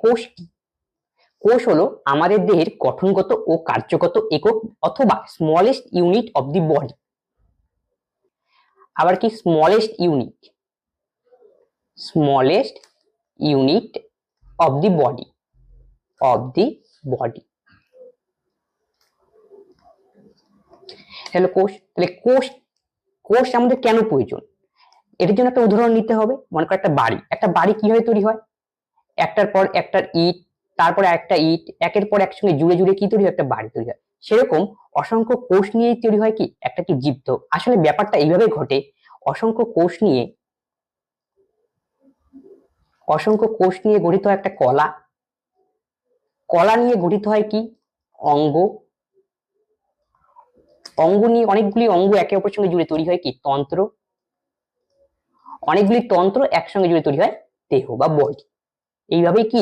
কোষ কি? কোষ হলো আমাদের দেহের গঠনগত ও কার্যগত একক অথবা smallest unit of the body. আবার কি smallest unit? Smallest unit of the body, of the body. তাহলে কোষ, তাহলে কোষ আমাদের কেন প্রয়োজন? এটার জন্য একটা উদাহরণ নিতে হবে। মনে করো একটা বাড়ি কিভাবে তৈরি হয়? একটার পর একটা ইট, তারপরে একটা ইট, একের পর একসঙ্গে জুড়ে জুড়ে কি তৈরি হয়? একটা বাড়ি তৈরি হয়। সেরকম অসংখ্য কোষ নিয়ে তৈরি হয় কি একটা কি জীব। আসলে ব্যাপারটা এইভাবে ঘটে, অসংখ্য কোষ নিয়ে গঠিত হয় একটা কলা, কলা নিয়ে গঠিত হয় কি অঙ্গ, অঙ্গ নিয়ে অনেকগুলি অঙ্গ একে অপরের সঙ্গে জুড়ে তৈরি হয় কি তন্ত্র, অনেকগুলি তন্ত্র একসঙ্গে জুড়ে তৈরি হয় দেহ বা বডি। এইভাবেই কি